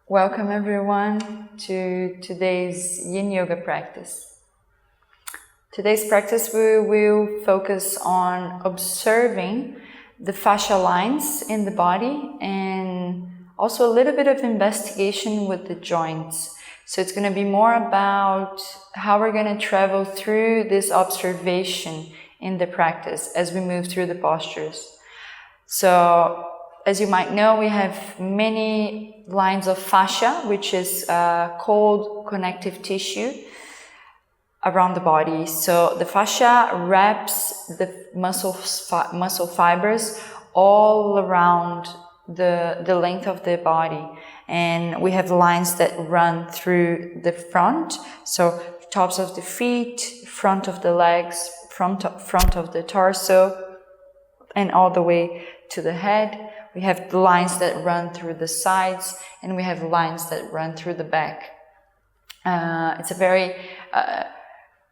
Welcome everyone to today's Yin Yoga practice. Today's practice we will focus on observing the fascia lines in the body and also a little bit of investigation with the joints. So it's going to be more about how we're going to travel through this observation in the practice as we move through the postures. So as you might know, we have many lines of fascia, which is cold connective tissue around the body. So the fascia wraps the muscle fibers all around the length of the body. And we have lines that run through the front, so tops of the feet, front of the legs, front of the torso, and all the way to the head. We have the lines that run through the sides, and we have lines that run through the back. It's a very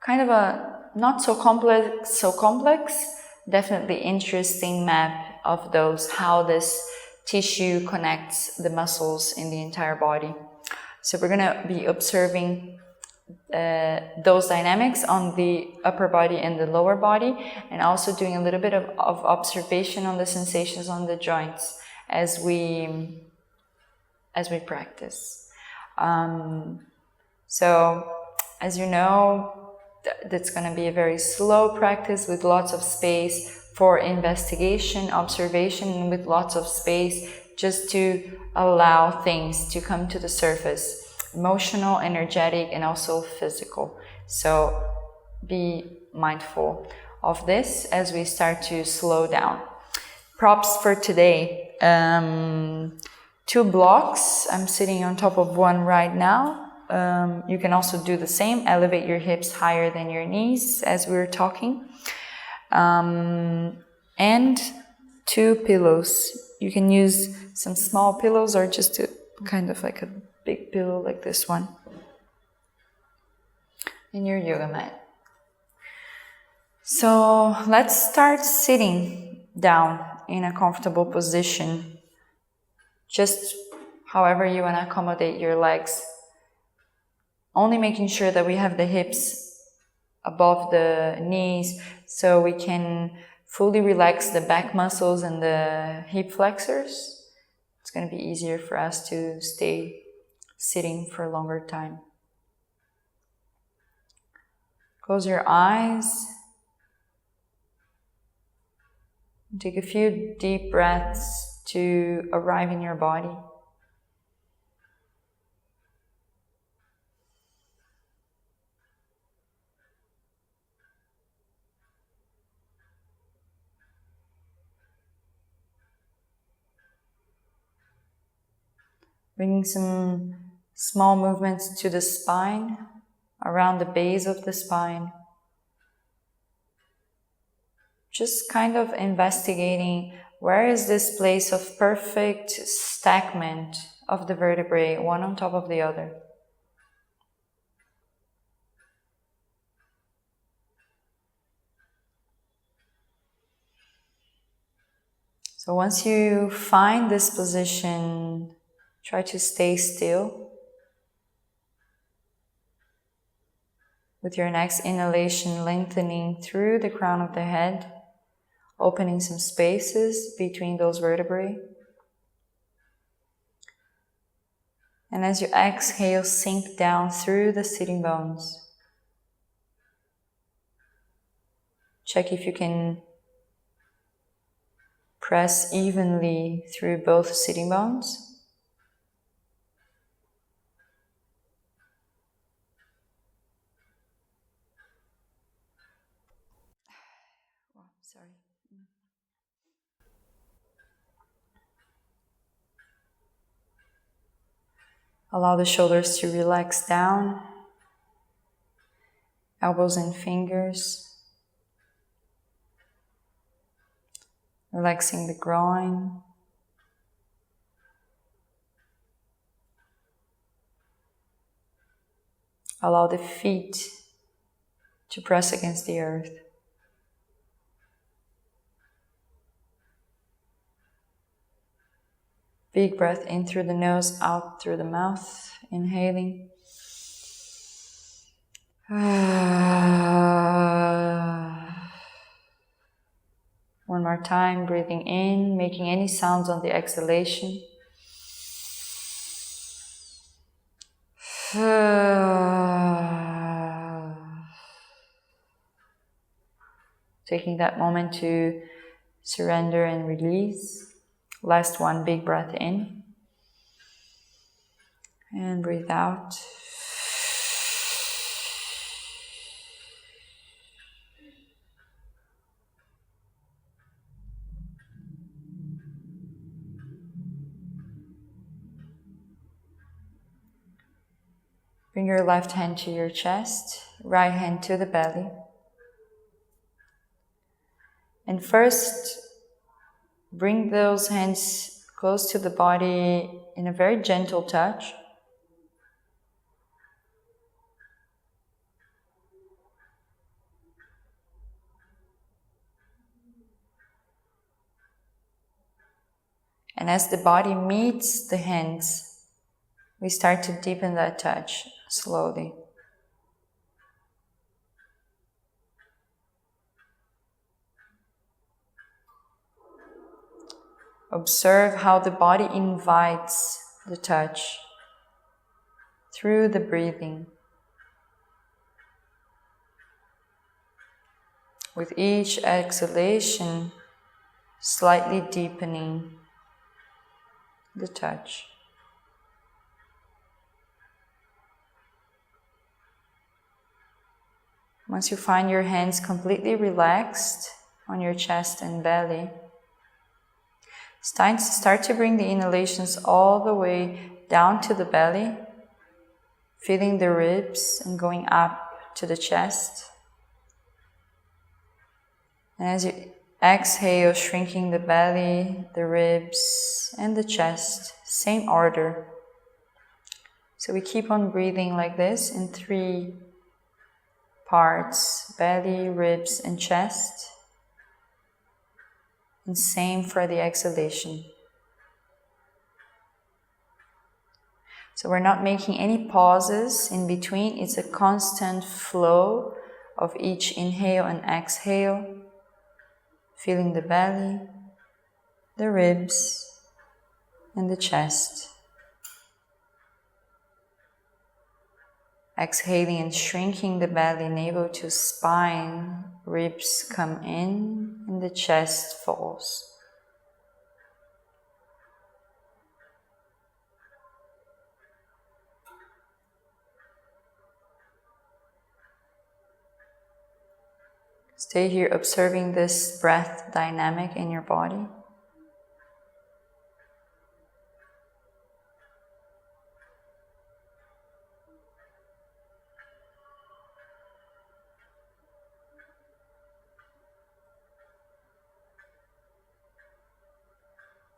kind of a not so complex, definitely interesting map of those, how this tissue connects the muscles in the entire body. So we're going to be observing those dynamics on the upper body and the lower body, and also doing a little bit of observation on the sensations on the joints as we practice. So as you know, that's going to be a very slow practice with lots of space for investigation, observation, and with lots of space just to allow things to come to the surface. Emotional, energetic, and also physical. So be mindful of this as we start to slow down. Props for today. 2 blocks. I'm sitting on top of one right now. You can also do the same. Elevate your hips higher than your knees as we were talking. And 2 pillows. You can use some small pillows or just kind of like a big pillow like this one in your yoga mat. So let's start sitting down in a comfortable position, just however you want to accommodate your legs, only making sure that we have the hips above the knees so we can fully relax the back muscles and the hip flexors. It's going to be easier for us to stay sitting for a longer time. Close your eyes. Take a few deep breaths to arrive in your body. Bringing some small movements to the spine, around the base of the spine. Just kind of investigating where is this place of perfect stackment of the vertebrae, one on top of the other. So once you find this position, try to stay still. With your next inhalation, lengthening through the crown of the head, opening some spaces between those vertebrae. And as you exhale, sink down through the sitting bones. Check if you can press evenly through both sitting bones. Allow the shoulders to relax down, elbows and fingers, relaxing the groin, allow the feet to press against the earth. Big breath in through the nose, out through the mouth. Inhaling. One more time, breathing in, making any sounds on the exhalation. Taking that moment to surrender and release. Last one, big breath in. And breathe out. Bring your left hand to your chest, right hand to the belly. And first, bring those hands close to the body in a very gentle touch. And as the body meets the hands, we start to deepen that touch slowly. Observe how the body invites the touch through the breathing. With each exhalation, slightly deepening the touch. Once you find your hands completely relaxed on your chest and belly, start to bring the inhalations all the way down to the belly, feeling the ribs and going up to the chest. And as you exhale, shrinking the belly, the ribs, and the chest, same order. So we keep on breathing like this in 3 parts, belly, ribs, and chest. And same for the exhalation. So we're not making any pauses in between. It's a constant flow of each inhale and exhale. Feeling the belly, the ribs, and the chest. Exhaling and shrinking the belly, navel to spine, ribs come in, and the chest falls. Stay here observing this breath dynamic in your body.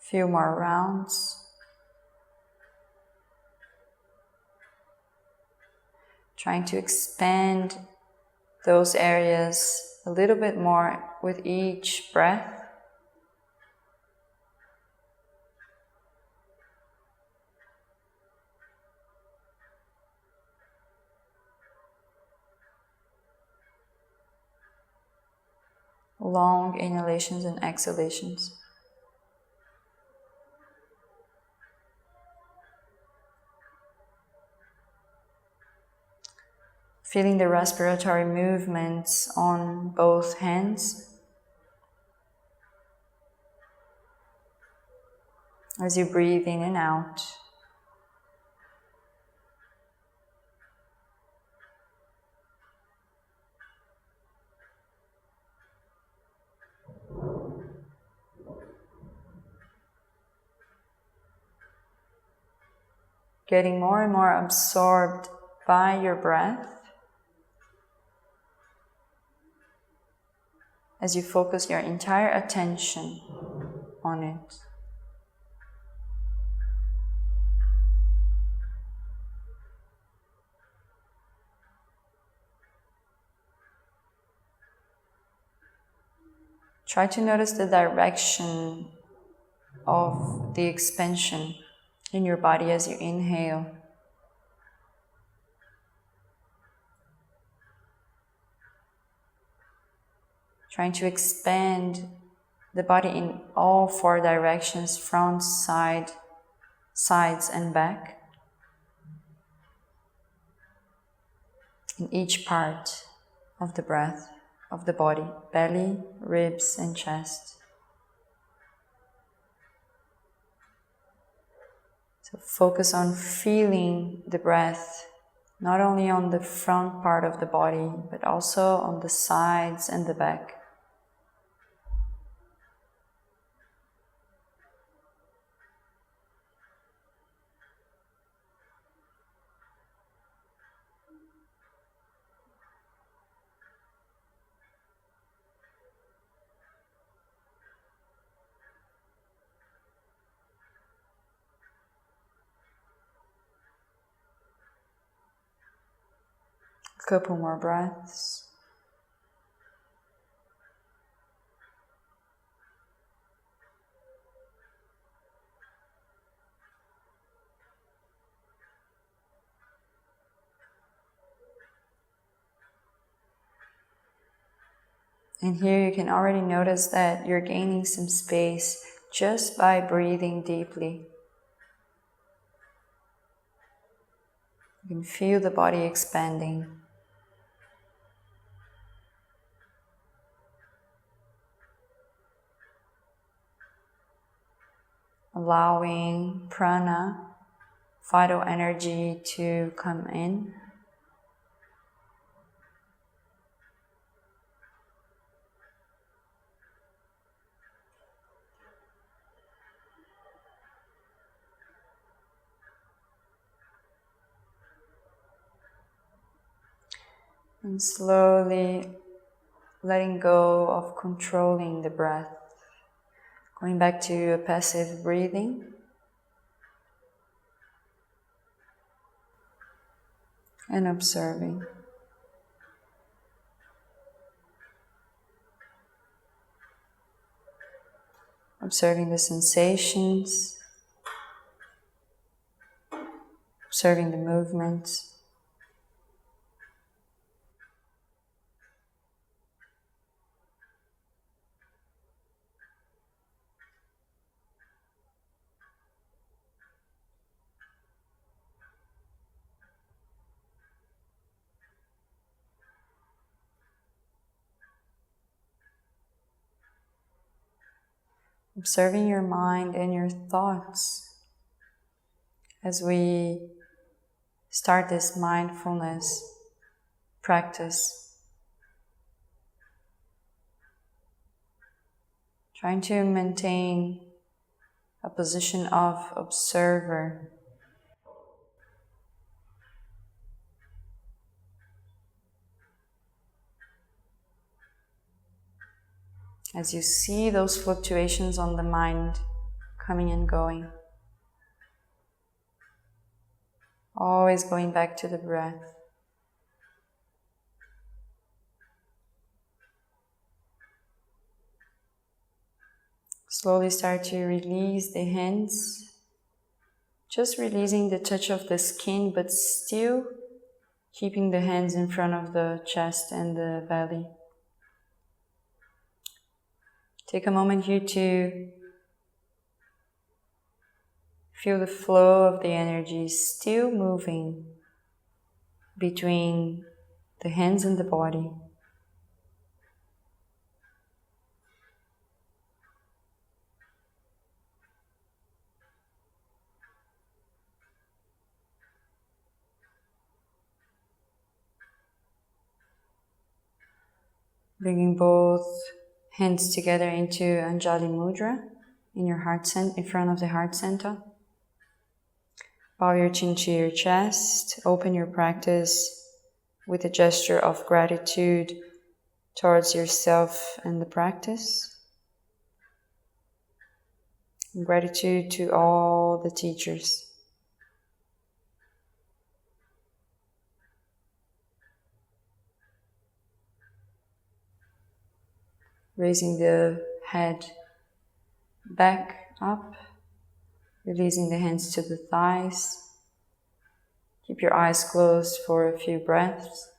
Few more rounds. Trying to expand those areas a little bit more with each breath. Long inhalations and exhalations. Feeling the respiratory movements on both hands as you breathe in and out. Getting more and more absorbed by your breath as you focus your entire attention on it. Try to notice the direction of the expansion in your body as you inhale. Trying to expand the body in all four directions, front, side, sides and back. In each part of the breath, of the body, belly, ribs and chest. So focus on feeling the breath, not only on the front part of the body, but also on the sides and the back. A couple more breaths. And here you can already notice that you're gaining some space just by breathing deeply. You can feel the body expanding. Allowing prana, vital energy, to come in. And slowly letting go of controlling the breath. Going back to a passive breathing. And observing. Observing the sensations. Observing the movements. Observing your mind and your thoughts as we start this mindfulness practice. Trying to maintain a position of observer. As you see those fluctuations on the mind coming and going. Always going back to the breath. Slowly start to release the hands. Just releasing the touch of the skin, but still keeping the hands in front of the chest and the belly. Take a moment here to feel the flow of the energy still moving between the hands and the body. Bringing both hands together into Anjali Mudra in your heart in front of the heart center. Bow your chin to your chest. Open your practice with a gesture of gratitude towards yourself and the practice. And gratitude to all the teachers. Raising the head back up, releasing the hands to the thighs. Keep your eyes closed for a few breaths.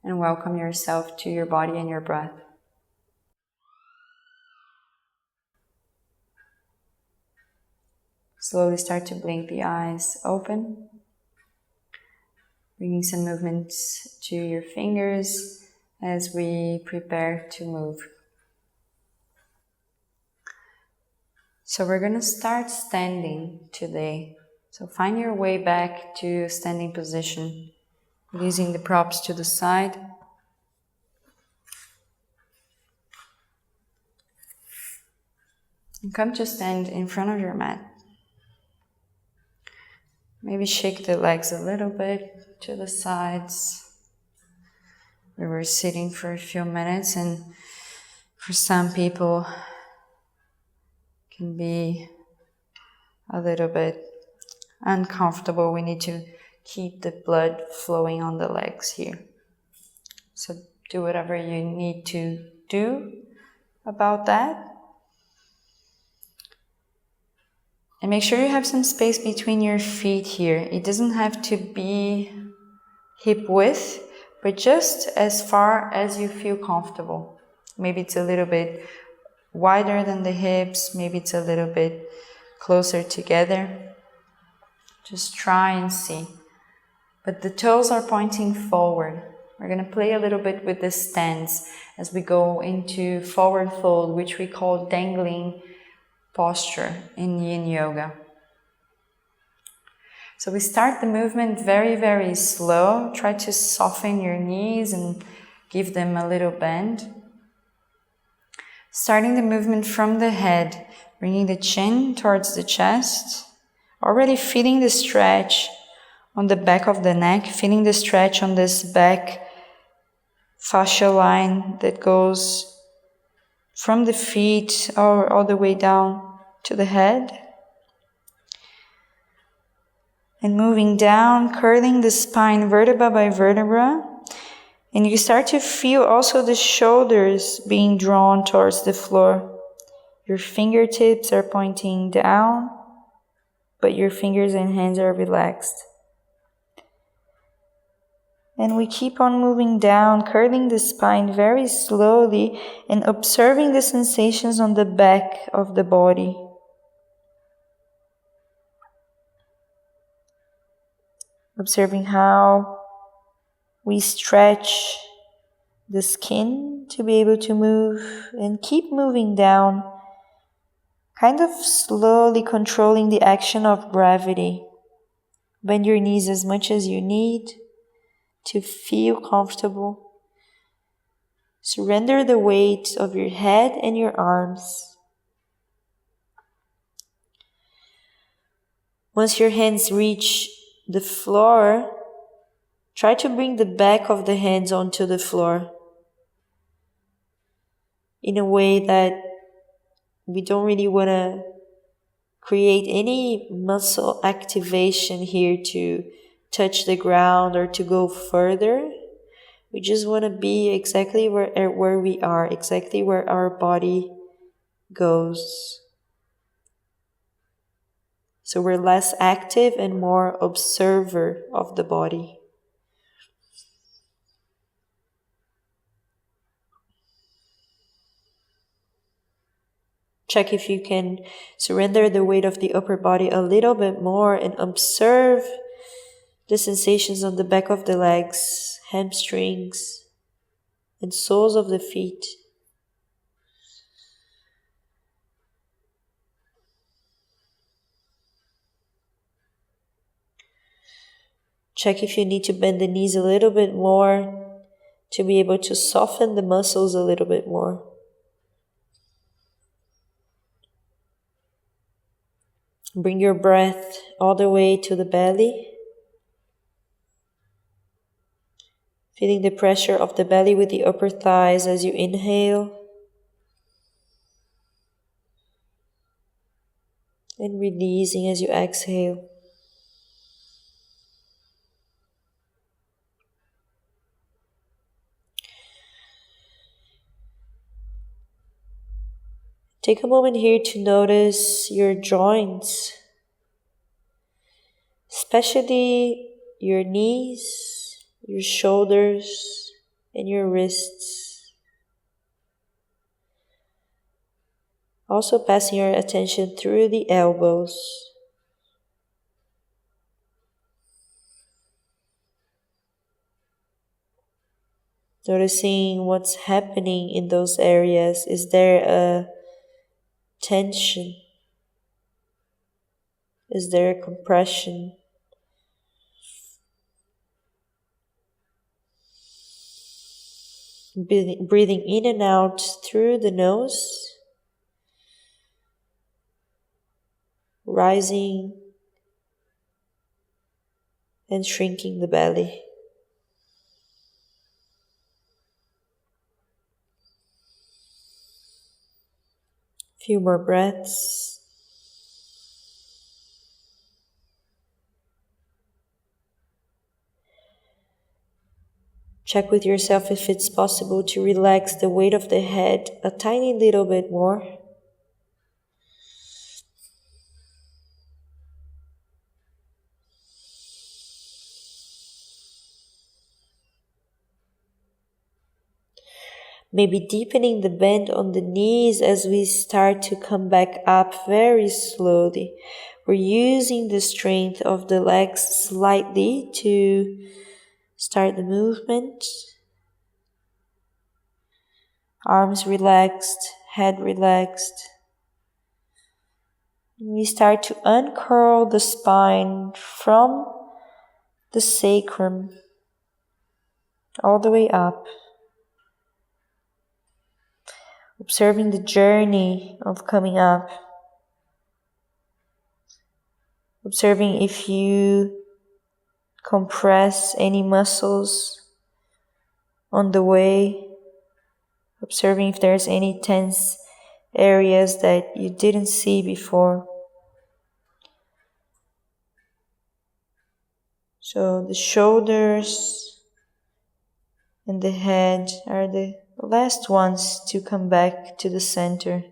And welcome yourself to your body and your breath. Slowly start to blink the eyes open, bringing some movements to your fingers as we prepare to move. So we're going to start standing today. So find your way back to standing position, releasing the props to the side. And come to stand in front of your mat. Maybe shake the legs a little bit to the sides. We were sitting for a few minutes, and for some people can be a little bit uncomfortable. We need to keep the blood flowing on the legs here. So do whatever you need to do about that. And make sure you have some space between your feet here. It doesn't have to be hip width, but just as far as you feel comfortable. Maybe it's a little bit wider than the hips, maybe it's a little bit closer together. Just try and see. But the toes are pointing forward. We're going to play a little bit with the stance as we go into forward fold, which we call dangling posture in Yin Yoga. So we start the movement very, very slow. Try to soften your knees and give them a little bend. Starting the movement from the head, bringing the chin towards the chest. Already feeling the stretch on the back of the neck, feeling the stretch on this back fascia line that goes from the feet all the way down to the head. And moving down, curling the spine vertebra by vertebra. And you start to feel also the shoulders being drawn towards the floor. Your fingertips are pointing down, but your fingers and hands are relaxed. And we keep on moving down, curling the spine very slowly and observing the sensations on the back of the body. Observing how we stretch the skin to be able to move, and keep moving down, kind of slowly controlling the action of gravity. Bend your knees as much as you need to feel comfortable. Surrender the weight of your head and your arms. Once your hands reach the floor, try to bring the back of the hands onto the floor in a way that we don't really want to create any muscle activation here to touch the ground or to go further. We just want to be exactly where we are, exactly where our body goes. So we're less active and more observer of the body. Check if you can surrender the weight of the upper body a little bit more and observe the sensations on the back of the legs, hamstrings, and soles of the feet. Check if you need to bend the knees a little bit more to be able to soften the muscles a little bit more. Bring your breath all the way to the belly. Feeling the pressure of the belly with the upper thighs as you inhale. and releasing as you exhale. Take a moment here to notice your joints, especially your knees, your shoulders, and your wrists. Also passing your attention through the elbows. Noticing what's happening in those areas. Is there a tension? Is there a compression? Breathing in and out through the nose, rising and shrinking the belly. Few more breaths. Check with yourself if it's possible to relax the weight of the head a tiny little bit more. Maybe deepening the bend on the knees as we start to come back up very slowly. We're using the strength of the legs slightly to start the movement. Arms relaxed, head relaxed. We start to uncurl the spine from the sacrum all the way up. Observing the journey of coming up. Observing if you compress any muscles on the way. Observing if there's any tense areas that you didn't see before. So the shoulders and the head are the last ones to come back to the center.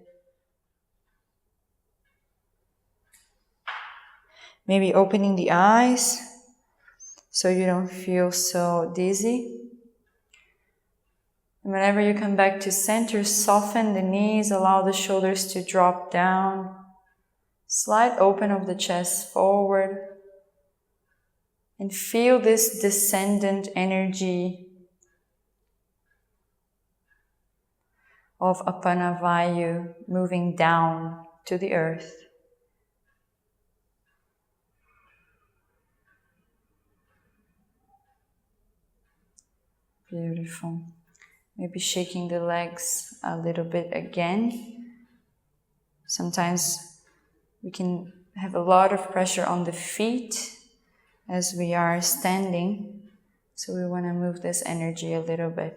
Maybe opening the eyes so you don't feel so dizzy. And whenever you come back to center, soften the knees, allow the shoulders to drop down. Slight open of the chest forward. And feel this descendant energy of Apanavayu moving down to the earth. Beautiful. Maybe shaking the legs a little bit again. Sometimes we can have a lot of pressure on the feet as we are standing. So we want to move this energy a little bit.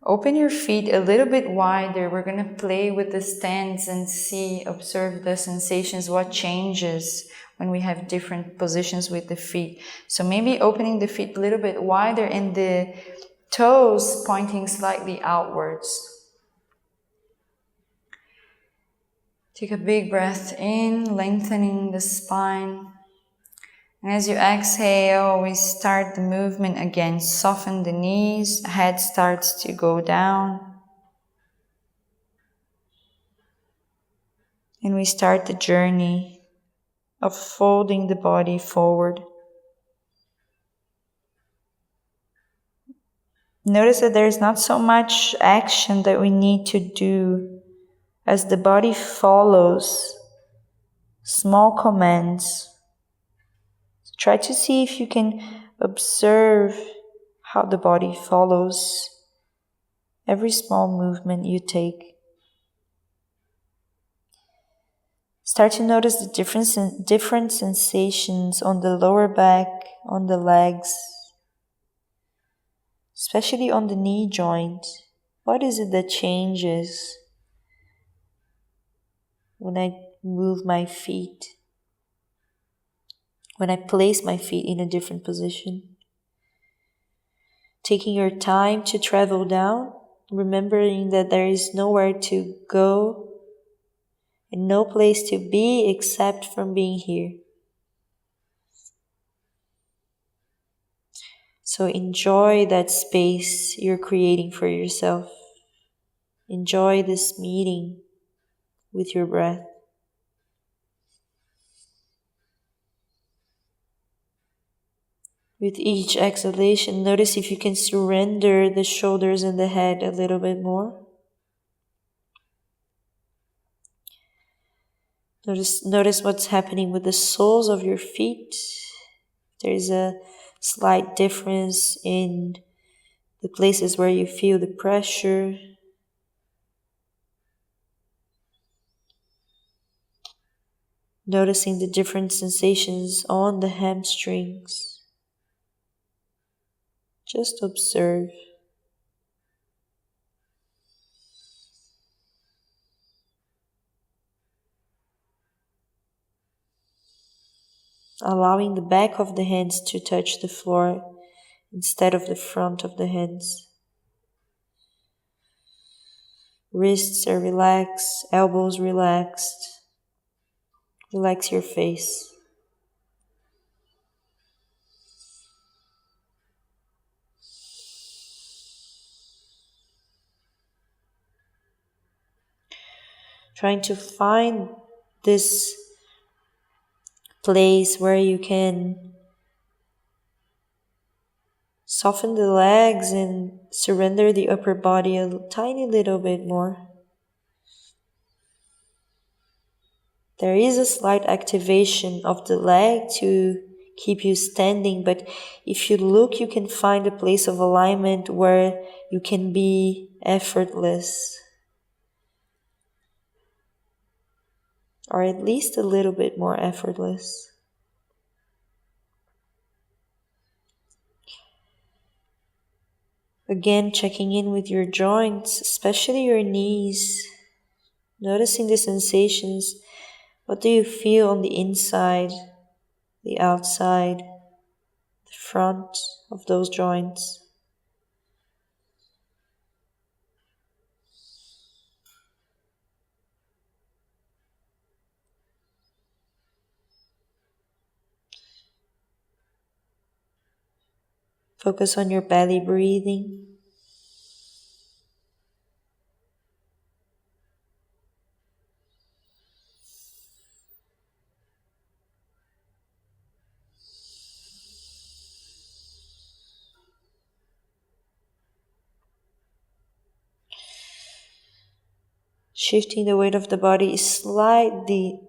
Open your feet a little bit wider. We're going to play with the stance and observe the sensations, what changes when we have different positions with the feet. So maybe opening the feet a little bit wider and the toes pointing slightly outwards. Take a big breath in, lengthening the spine. And as you exhale, we start the movement again. Soften the knees, head starts to go down. And we start the journey of folding the body forward. Notice that there is not so much action that we need to do as the body follows small commands. So try to see if you can observe how the body follows every small movement you take. Start to notice the different sensations on the lower back, on the legs, especially on the knee joint. What is it that changes when I move my feet, when I place my feet in a different position. Taking your time to travel down, remembering that there is nowhere to go and no place to be except from being here. So enjoy that space you're creating for yourself. Enjoy this meeting with your breath. With each exhalation, notice if you can surrender the shoulders and the head a little bit more. Notice what's happening with the soles of your feet. There's a slight difference in the places where you feel the pressure. Noticing the different sensations on the hamstrings. Just observe. Allowing the back of the hands to touch the floor instead of the front of the hands. Wrists are relaxed, elbows relaxed. Relax your face. Trying to find this place where you can soften the legs and surrender the upper body a tiny little bit more. There is a slight activation of the leg to keep you standing, but if you look, you can find a place of alignment where you can be effortless, or at least a little bit more effortless. Again, checking in with your joints, especially your knees, noticing the sensations. What do you feel on the inside, the outside, the front of those joints? Focus on your belly breathing. Shifting the weight of the body slightly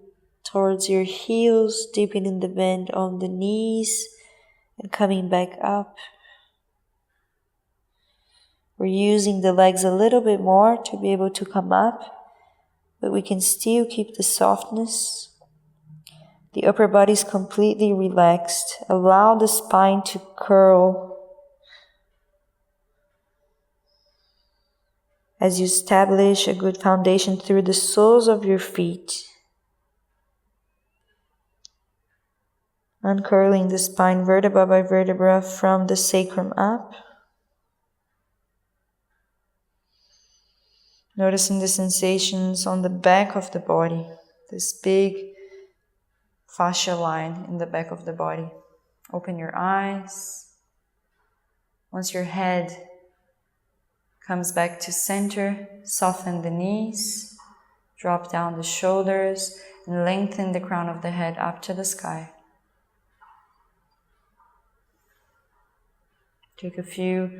towards your heels, deepening the bend on the knees and coming back up. We're using the legs a little bit more to be able to come up, but we can still keep the softness. The upper body is completely relaxed. Allow the spine to curl as you establish a good foundation through the soles of your feet. Uncurling the spine vertebra by vertebra from the sacrum up. Noticing the sensations on the back of the body, this big fascia line in the back of the body. Open your eyes. Once your head comes back to center, soften the knees, drop down the shoulders, and lengthen the crown of the head up to the sky. Take a few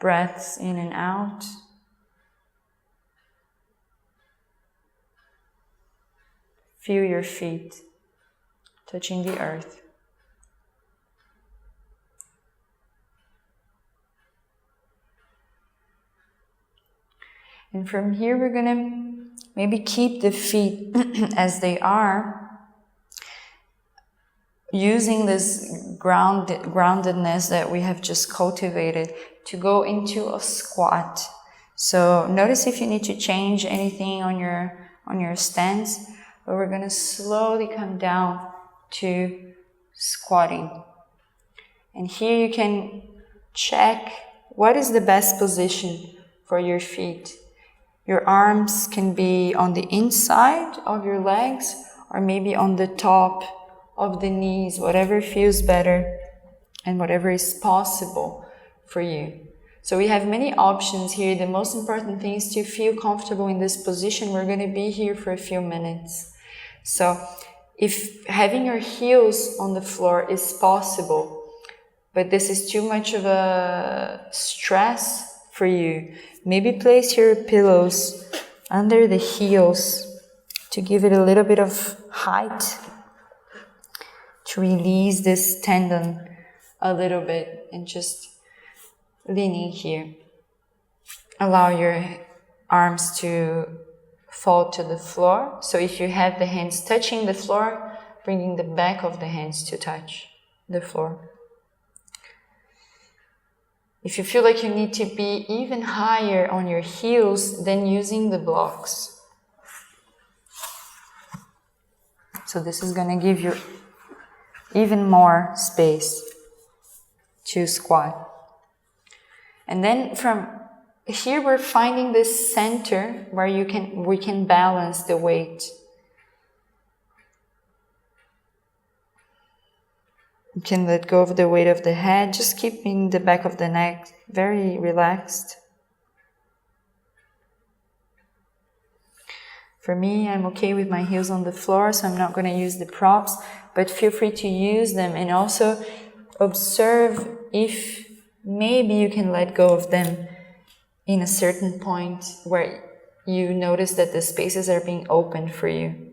breaths in and out. Feel your feet touching the earth. And from here we're going to maybe keep the feet as they are, using this groundedness that we have just cultivated to go into a squat. So notice if you need to change anything on your stance. but we're going to slowly come down to squatting. And here you can check what is the best position for your feet. Your arms can be on the inside of your legs or maybe on the top of the knees, whatever feels better and whatever is possible for you. So we have many options here. The most important thing is to feel comfortable in this position. We're going to be here for a few minutes. So if having your heels on the floor is possible, but this is too much of a stress for you, maybe place your pillows under the heels to give it a little bit of height, to release this tendon a little bit, and just leaning here. Allow your arms to fall to the floor. So if you have the hands touching the floor, bringing the back of the hands to touch the floor. If you feel like you need to be even higher on your heels, then using the blocks. So this is going to give you even more space to squat. And then from here we're finding this center where we can balance the weight. You can let go of the weight of the head, just keeping the back of the neck very relaxed. For me, I'm okay with my heels on the floor, so I'm not going to use the props, but feel free to use them and also observe if maybe you can let go of them in a certain point where you notice that the spaces are being opened for you.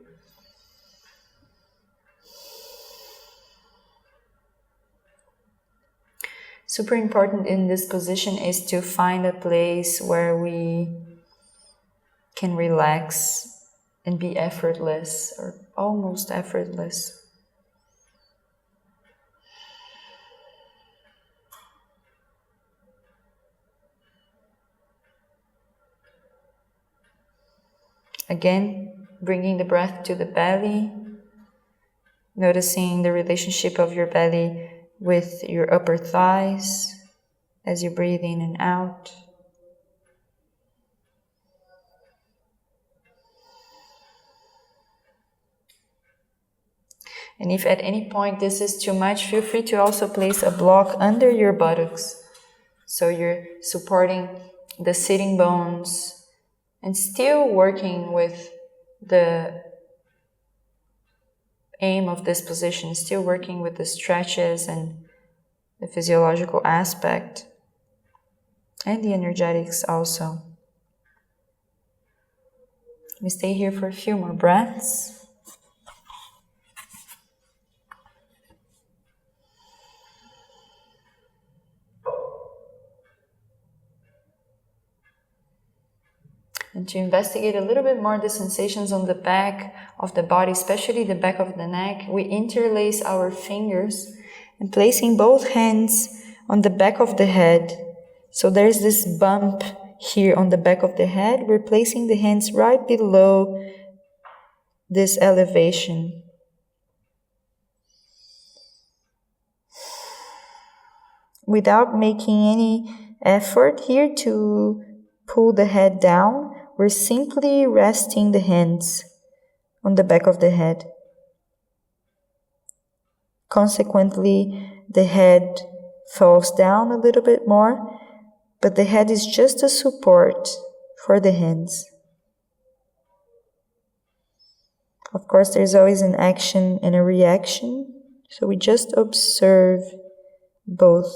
Super important in this position is to find a place where we can relax and be effortless or almost effortless. Again, bringing the breath to the belly, noticing the relationship of your belly with your upper thighs as you breathe in and out. And if at any point this is too much, feel free to also place a block under your buttocks. So you're supporting the sitting bones and still working with the aim of this position, still working with the stretches and the physiological aspect and the energetics also. We stay here for a few more breaths. And to investigate a little bit more the sensations on the back of the body, especially the back of the neck, we interlace our fingers and placing both hands on the back of the head. So there's this bump here on the back of the head. We're placing the hands right below this elevation. Without making any effort here to pull the head down, we're simply resting the hands on the back of the head. Consequently, the head falls down a little bit more, but the head is just a support for the hands. Of course, there's always an action and a reaction, so we just observe both.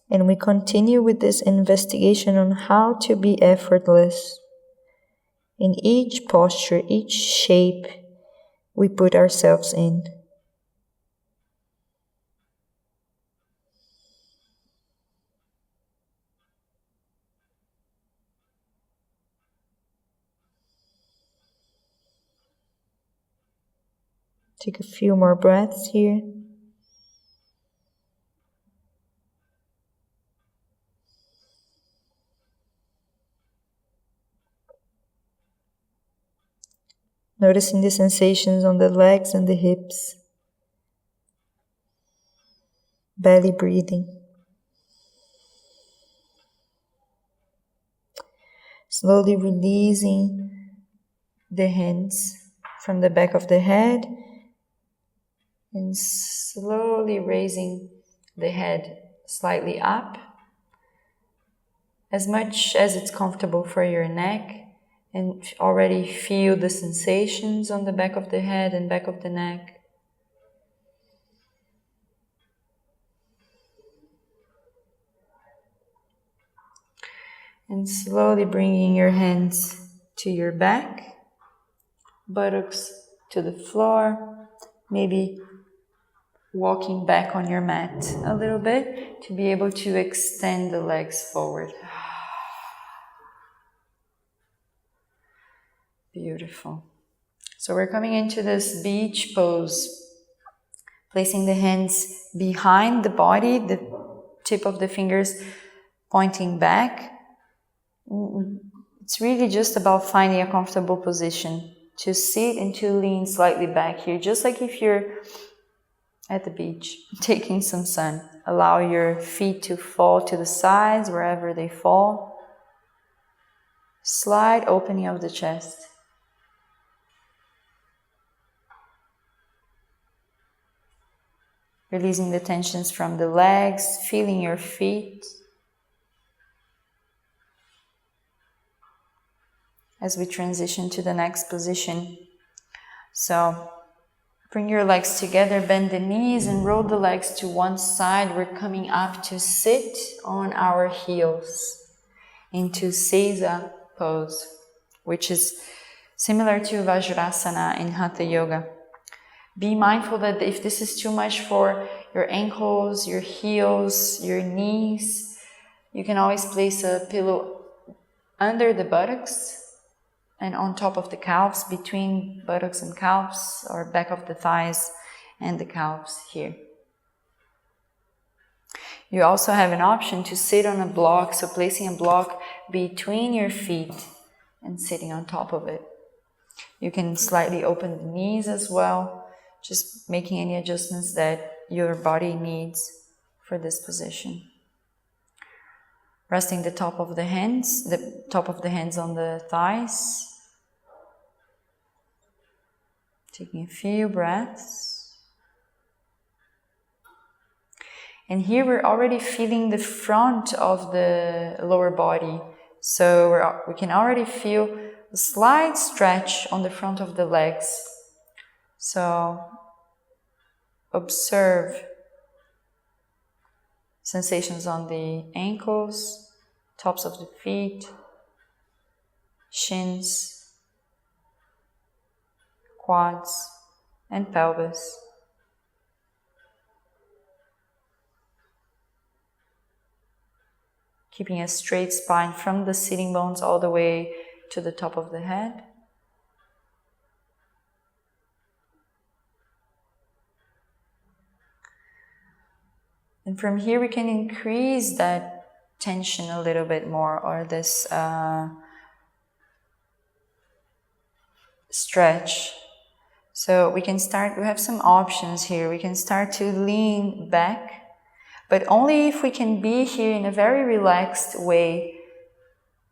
And we continue with this investigation on how to be effortless in each posture, each shape we put ourselves in. Take a few more breaths here. Noticing the sensations on the legs and the hips. Belly breathing. Slowly releasing the hands from the back of the head and slowly raising the head slightly up as much as it's comfortable for your neck, and already feel the sensations on the back of the head and back of the neck. And slowly bringing your hands to your back, buttocks to the floor, maybe walking back on your mat a little bit to be able to extend the legs forward. Beautiful. So we're coming into this beach pose, placing the hands behind the body, the tip of the fingers pointing back. It's really just about finding a comfortable position to sit and to lean slightly back here, just like if you're at the beach taking some sun. Allow your feet to fall to the sides wherever they fall. Slight opening of the chest. Releasing the tensions from the legs, feeling your feet. As we transition to the next position. So bring your legs together, bend the knees and roll the legs to one side. We're coming up to sit on our heels into Seiza pose, which is similar to Vajrasana in Hatha Yoga. Be mindful that if this is too much for your ankles, your heels, your knees, you can always place a pillow under the buttocks and on top of the calves, between buttocks and calves, or back of the thighs and the calves here. You also have an option to sit on a block, so placing a block between your feet and sitting on top of it. You can slightly open the knees as well, just making any adjustments that your body needs for this position. Resting the top of the hands on the thighs. Taking a few breaths. And here we're already feeling the front of the lower body. So we can already feel a slight stretch on the front of the legs. So observe sensations on the ankles, tops of the feet, shins, quads, and pelvis. Keeping a straight spine from the sitting bones all the way to the top of the head. And from here we can increase that tension a little bit more, or this stretch. So we have some options here. We can start to lean back, but only if we can be here in a very relaxed way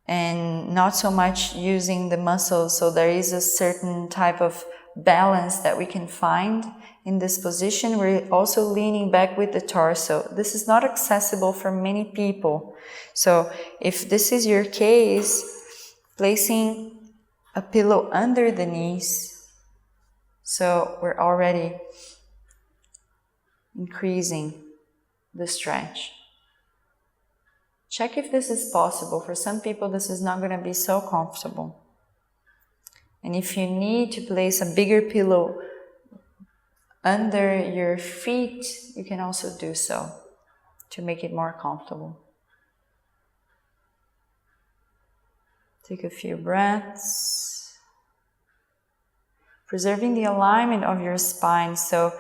and not so much using the muscles. So there is a certain type of balance that we can find in this position. We're also leaning back with the torso. This is not accessible for many people. So if this is your case, placing a pillow under the knees. So we're already increasing the stretch. Check if this is possible. For some people, this is not going to be so comfortable. And if you need to place a bigger pillow under your feet, you can also do so to make it more comfortable. Take a few breaths. preserving the alignment of your spine. So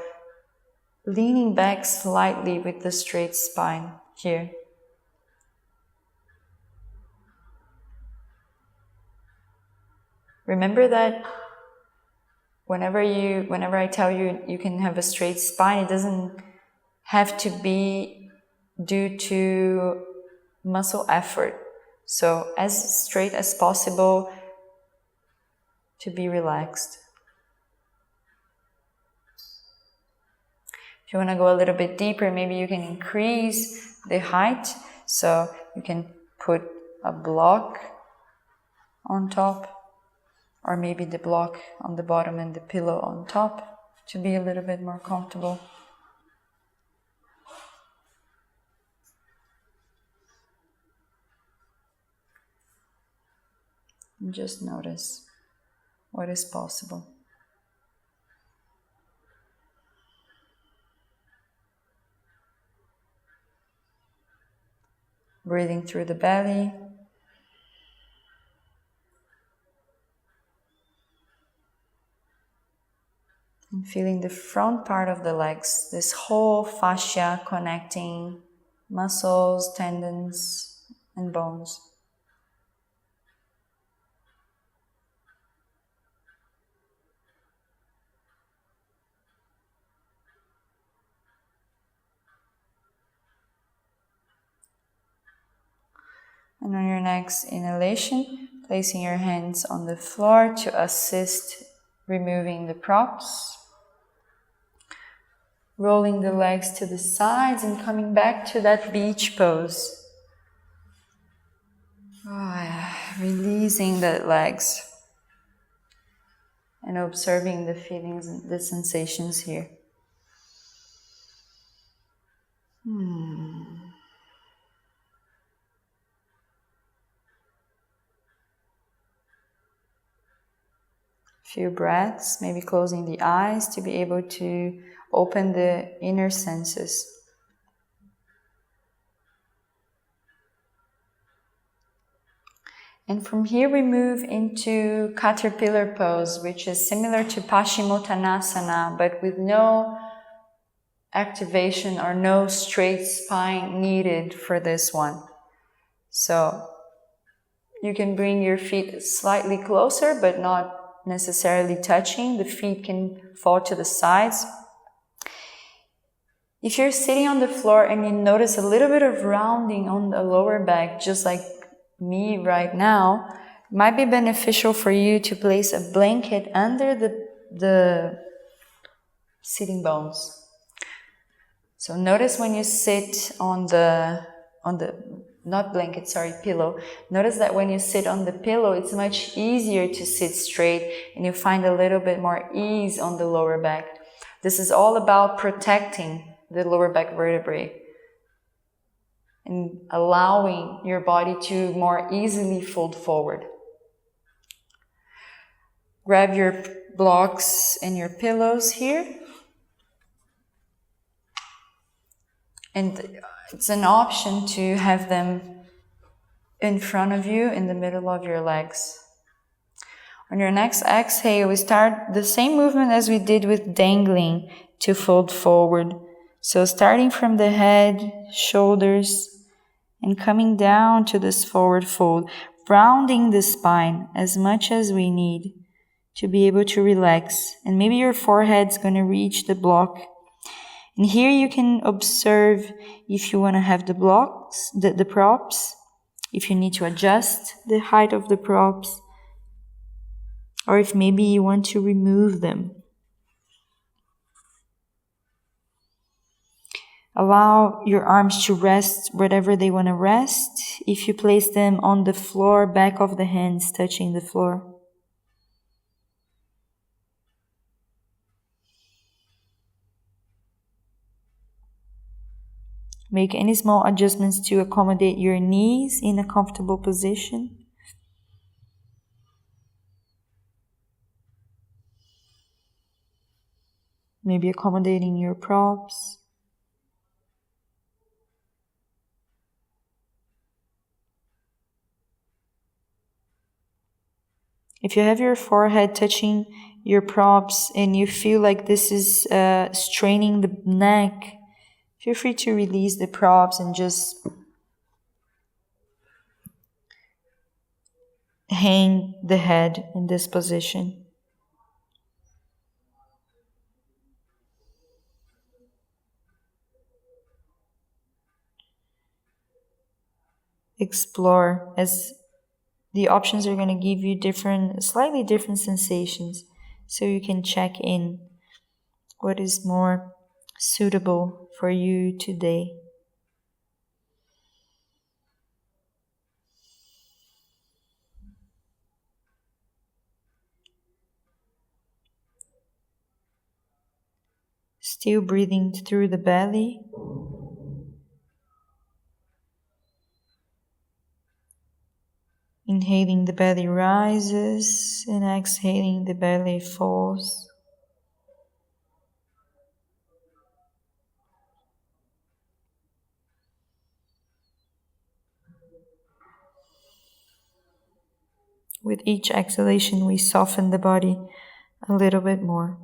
leaning back slightly with the straight spine here. Remember that whenever I tell you you can have a straight spine, it doesn't have to be due to muscle effort. So as straight as possible to be relaxed. If you want to go a little bit deeper, maybe you can increase the height. So you can put a block on top, or maybe the block on the bottom and the pillow on top to be a little bit more comfortable. And just notice what is possible. Breathing through the belly. And feeling the front part of the legs, this whole fascia connecting muscles, tendons, and bones. And on your next inhalation, placing your hands on the floor to assist removing the props. Rolling the legs to the sides and coming back to that beach pose. Releasing the legs and observing the feelings and the sensations here. Few breaths, maybe closing the eyes to be able to open the inner senses. And from here we move into caterpillar pose, which is similar to Paschimottanasana, but with no activation or no straight spine needed for this one. So you can bring your feet slightly closer, but not necessarily touching. The feet can fall to the sides. If you're sitting on the floor and you notice a little bit of rounding on the lower back, just like me right now, it might be beneficial for you to place a blanket under the sitting bones. So notice when you sit on the not blanket, sorry, pillow. Notice that when you sit on the pillow, it's much easier to sit straight and you find a little bit more ease on the lower back. This is all about protecting the lower back vertebrae and allowing your body to more easily fold forward. Grab your blocks and your pillows here. And it's an option to have them in front of you, in the middle of your legs. On your next exhale, we start the same movement as we did with dangling to fold forward. So starting from the head, shoulders, and coming down to this forward fold, rounding the spine as much as we need to be able to relax. And maybe your forehead's going to reach the block. And here you can observe if you want to have the blocks, the props, if you need to adjust the height of the props, or if maybe you want to remove them. Allow your arms to rest wherever they want to rest. If you place them on the floor, back of the hands touching the floor. Make any small adjustments to accommodate your knees in a comfortable position. Maybe accommodating your props. If you have your forehead touching your props and you feel like this is straining the neck, feel free to release the props and just hang the head in this position. Explore, as the options are going to give you slightly different sensations, so you can check in what is more suitable for you today. Still breathing through the belly. Inhaling, the belly rises, and exhaling, the belly falls. With each exhalation, we soften the body a little bit more.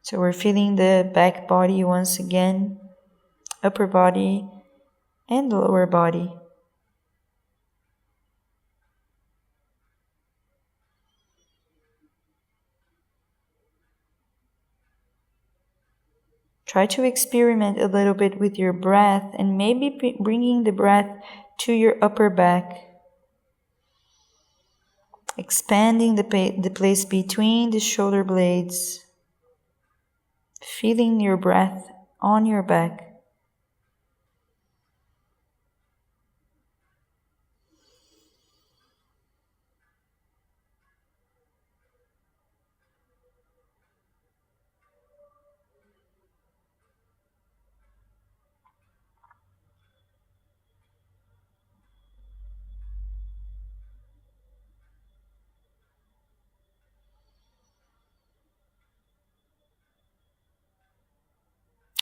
So we're feeling the back body once again, upper body and lower body. Try to experiment a little bit with your breath and maybe bringing the breath to your upper back. Expanding the place between the shoulder blades. Feeling your breath on your back.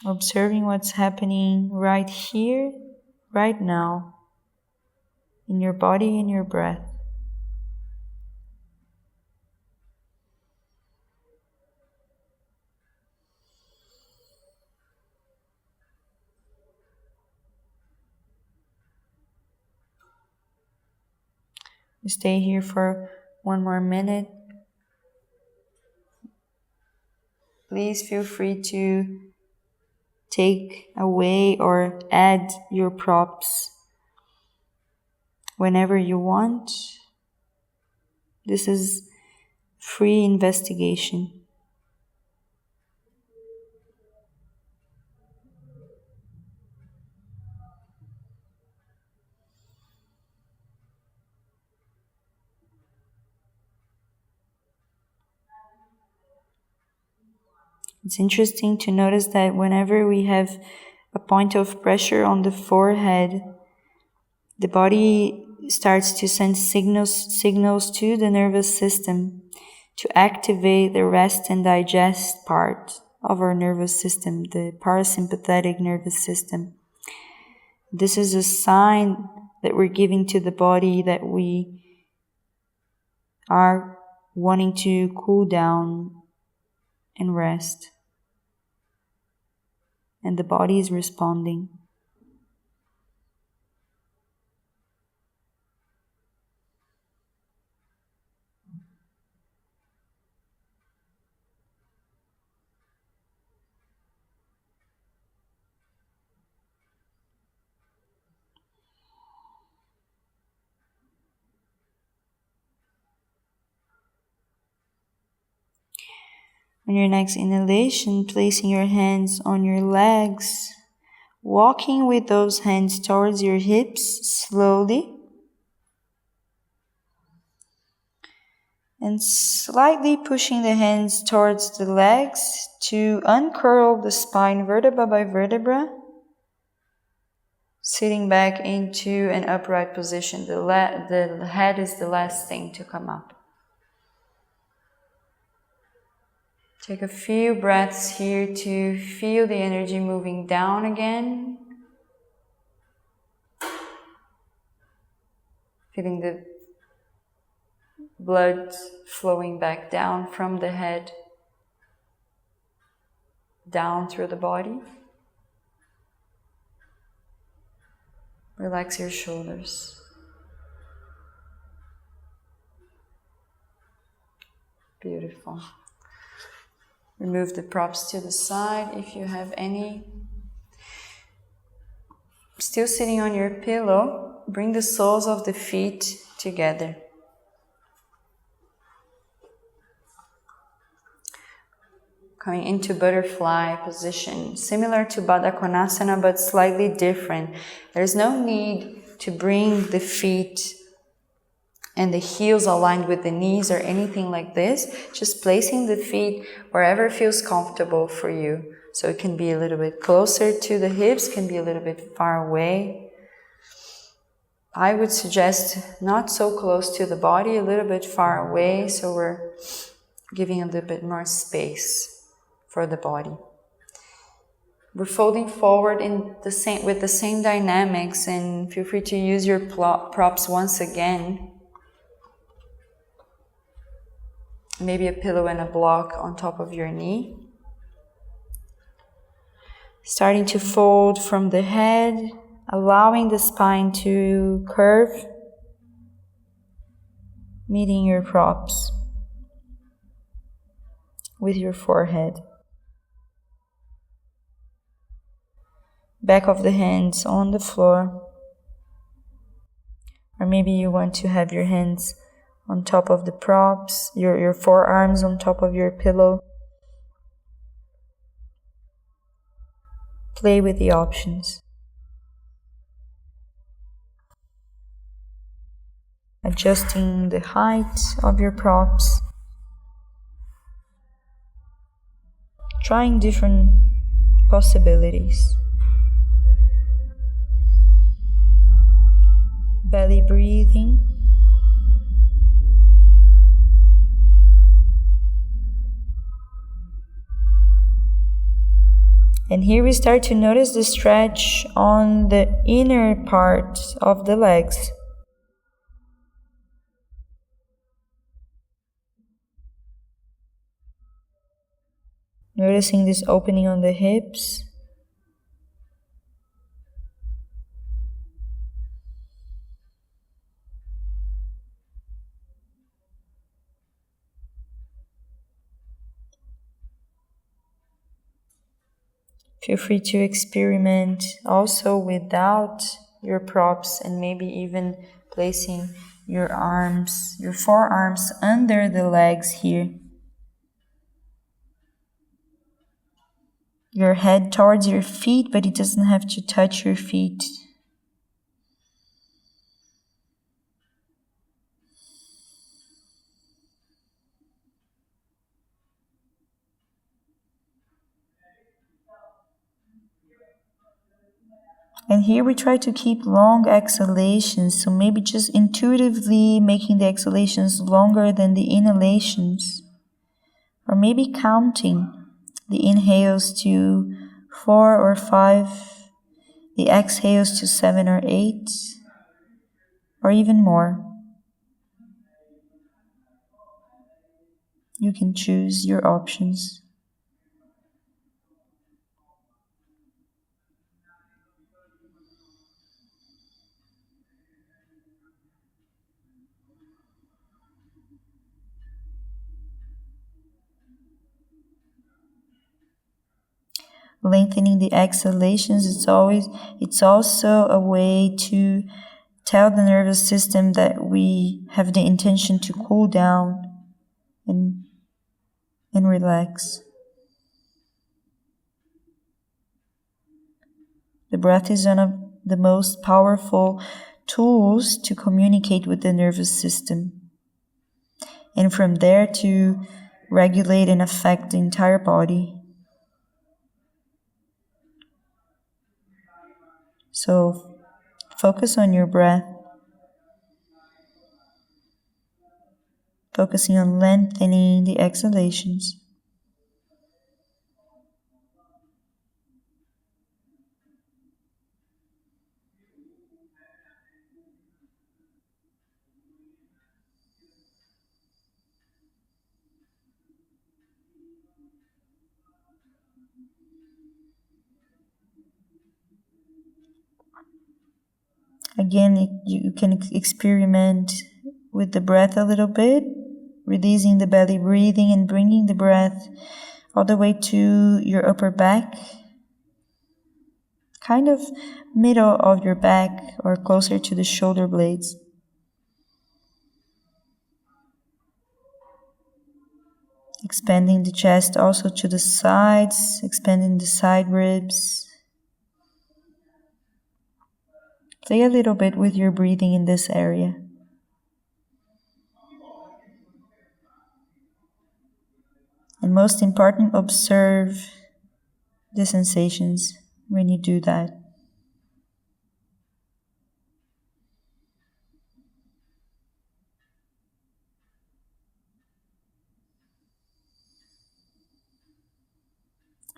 Observing what's happening right here, right now, in your body and your breath. Stay here for one more minute. Please feel free to take away or add your props whenever you want. This is free investigation. It's interesting to notice that whenever we have a point of pressure on the forehead, the body starts to send signals to the nervous system to activate the rest and digest part of our nervous system, the parasympathetic nervous system. This is a sign that we're giving to the body that we are wanting to cool down and rest. And the body is responding. On your next inhalation, placing your hands on your legs, walking with those hands towards your hips slowly. And slightly pushing the hands towards the legs to uncurl the spine vertebra by vertebra. Sitting back into an upright position. The head is the last thing to come up. Take a few breaths here to feel the energy moving down again. Feeling the blood flowing back down from the head, down through the body. Relax your shoulders. Beautiful. Remove the props to the side if you have any. Still sitting on your pillow, bring the soles of the feet together. Coming into butterfly position, similar to Baddha Konasana but slightly different. There's no need to bring the feet and the heels aligned with the knees or anything like this. Just placing the feet wherever feels comfortable for you. So it can be a little bit closer to the hips, can be a little bit far away. I would suggest not so close to the body, a little bit far away, so we're giving a little bit more space for the body. We're folding forward with the same dynamics, and feel free to use your props once again. Maybe a pillow and a block on top of your knee. Starting to fold from the head, allowing the spine to curve, meeting your props with your forehead. Back of the hands on the floor. Or maybe you want to have your hands on top of the props, your forearms on top of your pillow. Play with the options. Adjusting the height of your props. Trying different possibilities. Belly breathing. And here we start to notice the stretch on the inner part of the legs. Noticing this opening on the hips. Feel free to experiment also without your props and maybe even placing your arms, your forearms under the legs here. Your head towards your feet, but it doesn't have to touch your feet. And here we try to keep long exhalations, so maybe just intuitively making the exhalations longer than the inhalations. Or maybe counting the inhales to 4 or 5, the exhales to 7 or 8, or even more. You can choose your options. Lengthening the exhalations, it's also a way to tell the nervous system that we have the intention to cool down and relax. The breath is one of the most powerful tools to communicate with the nervous system. and from there to regulate and affect the entire body. So focus on your breath, focusing on lengthening the exhalations. Again, you can experiment with the breath a little bit, releasing the belly breathing and bringing the breath all the way to your upper back, kind of middle of your back or closer to the shoulder blades. Expanding the chest also to the sides, expanding the side ribs. Play a little bit with your breathing in this area. And most important, observe the sensations when you do that.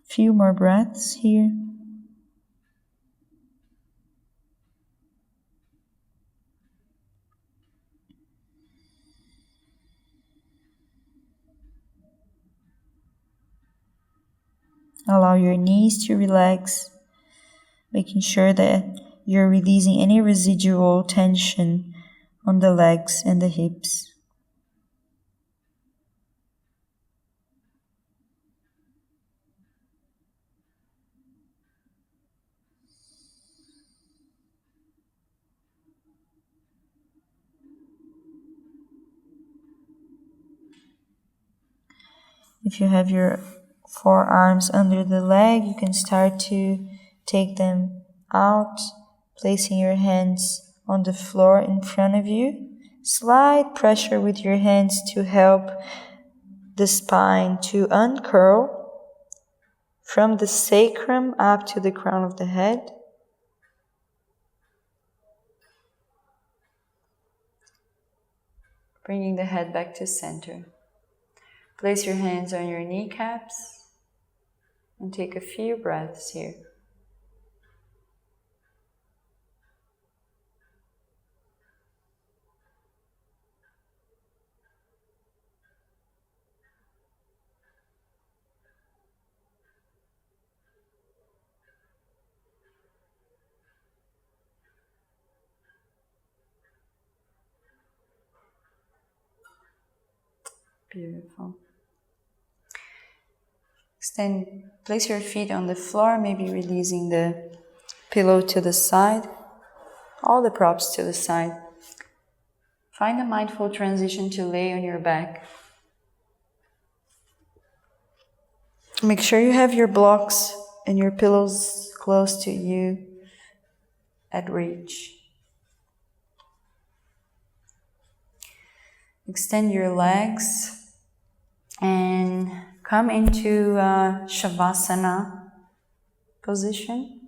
Few more breaths here. Allow your knees to relax, making sure that you're releasing any residual tension on the legs and the hips. If you have your forearms under the leg, you can start to take them out, placing your hands on the floor in front of you. Slight pressure with your hands to help the spine to uncurl from the sacrum up to the crown of the head. Bringing the head back to center. Place your hands on your kneecaps and take a few breaths here. Beautiful. Place your feet on the floor, maybe releasing the pillow to the side, all the props to the side. Find a mindful transition to lay on your back. Make sure you have your blocks and your pillows close to you at reach. Extend your legs and come into Shavasana position.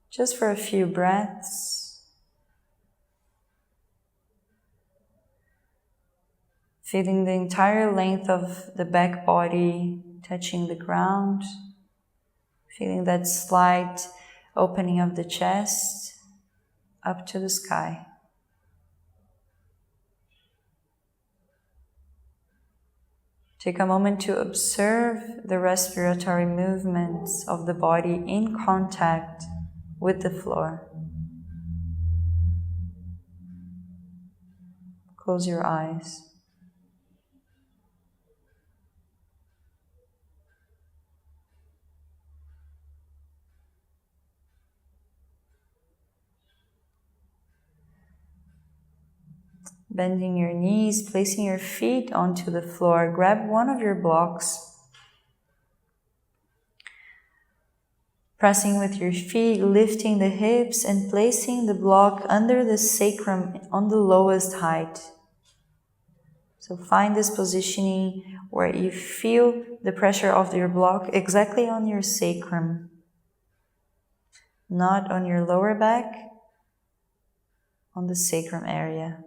Just for a few breaths. Feeling the entire length of the back body touching the ground. Feeling that slight opening of the chest up to the sky. Take a moment to observe the respiratory movements of the body in contact with the floor. Close your eyes. Bending your knees, placing your feet onto the floor. Grab one of your blocks. Pressing with your feet, lifting the hips and placing the block under the sacrum on the lowest height. So find this positioning where you feel the pressure of your block exactly on your sacrum, not on your lower back, on the sacrum area.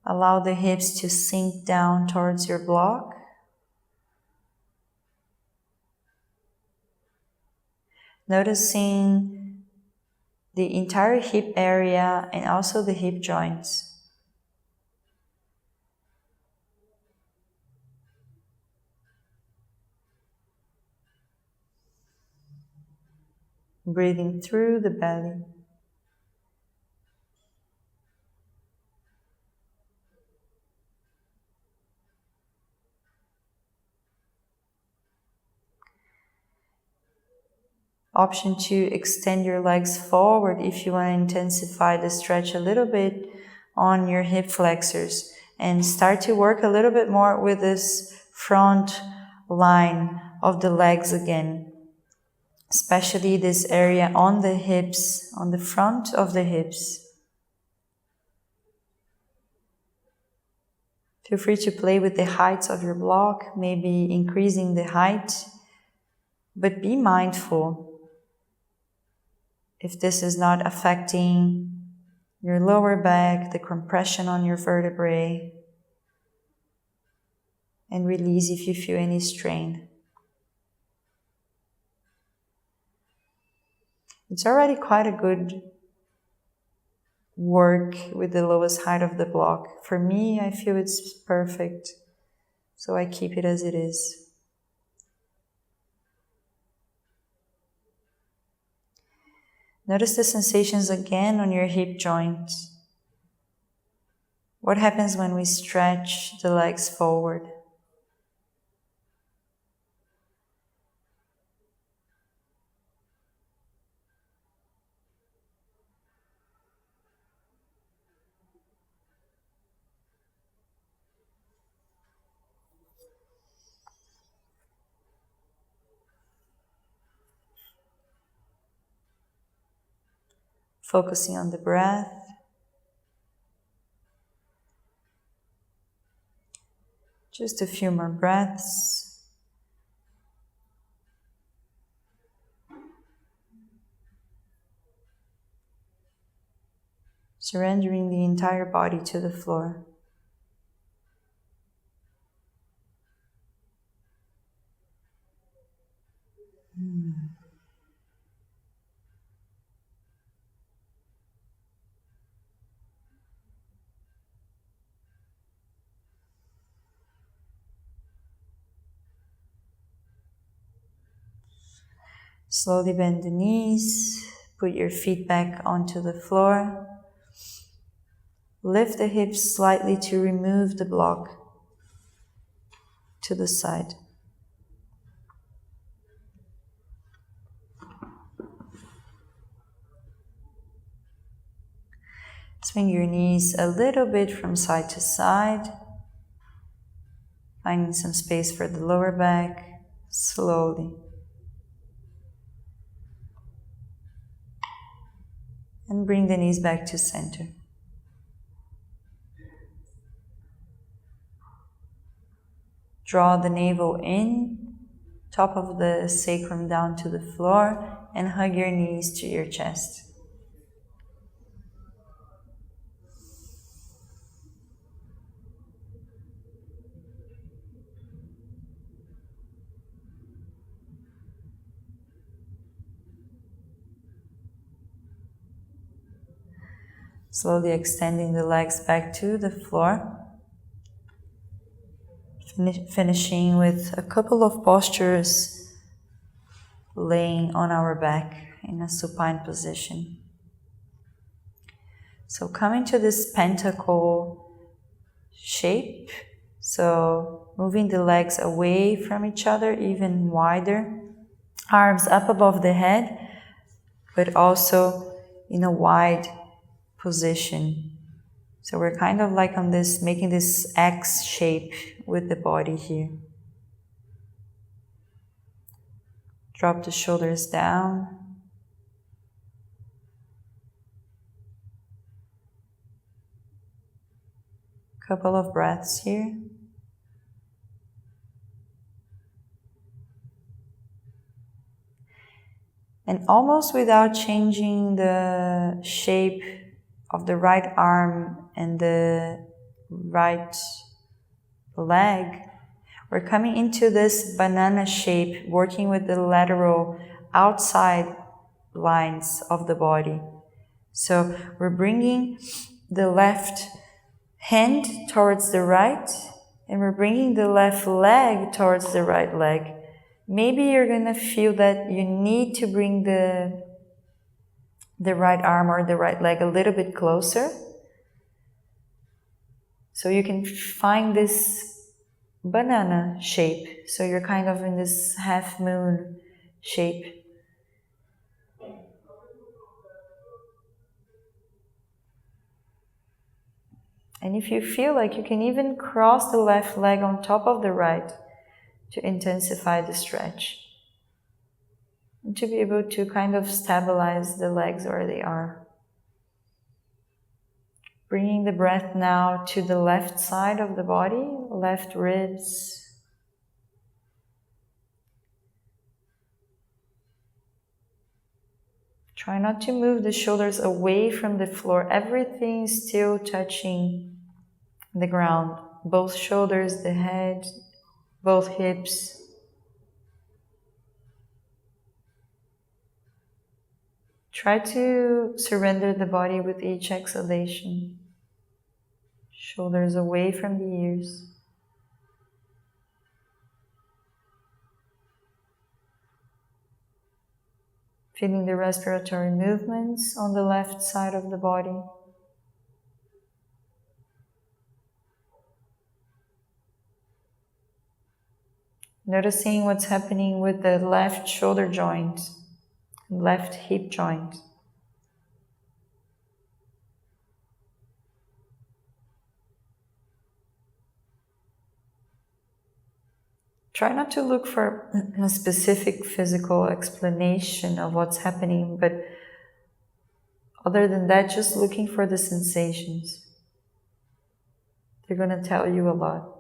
Allow the hips to sink down towards your block. Noticing the entire hip area and also the hip joints. Breathing through the belly. Option 2, extend your legs forward if you want to intensify the stretch a little bit on your hip flexors and start to work a little bit more with this front line of the legs again, especially this area on the hips, on the front of the hips. Feel free to play with the heights of your block, maybe increasing the height, but be mindful if this is not affecting your lower back, the compression on your vertebrae, and release if you feel any strain. It's already quite a good work with the lowest height of the block. For me, I feel it's perfect, so I keep it as it is. Notice the sensations again on your hip joints. What happens when we stretch the legs forward? Focusing on the breath. Just a few more breaths. Surrendering the entire body to the floor. Slowly bend the knees, put your feet back onto the floor. Lift the hips slightly to remove the block to the side. Swing your knees a little bit from side to side, finding some space for the lower back, slowly. And bring the knees back to center. Draw the navel in, top of the sacrum down to the floor, and hug your knees to your chest. Slowly extending the legs back to the floor. Finishing with a couple of postures, laying on our back in a supine position. So coming to this pentacle shape, so moving the legs away from each other, even wider, arms up above the head, but also in a wide position. So we're kind of like on this, making this X shape with the body here. Drop the shoulders down. Couple of breaths here. And almost without changing the shape of the right arm and the right leg, we're coming into this banana shape, working with the lateral outside lines of the body. So we're bringing the left hand towards the right, and we're bringing the left leg towards the right leg. Maybe you're going to feel that you need to bring the right arm or the right leg a little bit closer. So you can find this banana shape. So you're kind of in this half moon shape. And if you feel like, you can even cross the left leg on top of the right to intensify the stretch. And to be able to kind of stabilize the legs where they are. Bringing the breath now to the left side of the body, left ribs. Try not to move the shoulders away from the floor. Everything is still touching the ground. Both shoulders, the head, both hips. Try to surrender the body with each exhalation. Shoulders away from the ears. Feeling the respiratory movements on the left side of the body. Noticing what's happening with the left shoulder joint, left hip joint. Try not to look for a specific physical explanation of what's happening, but other than that, just looking for the sensations. They're going to tell you a lot.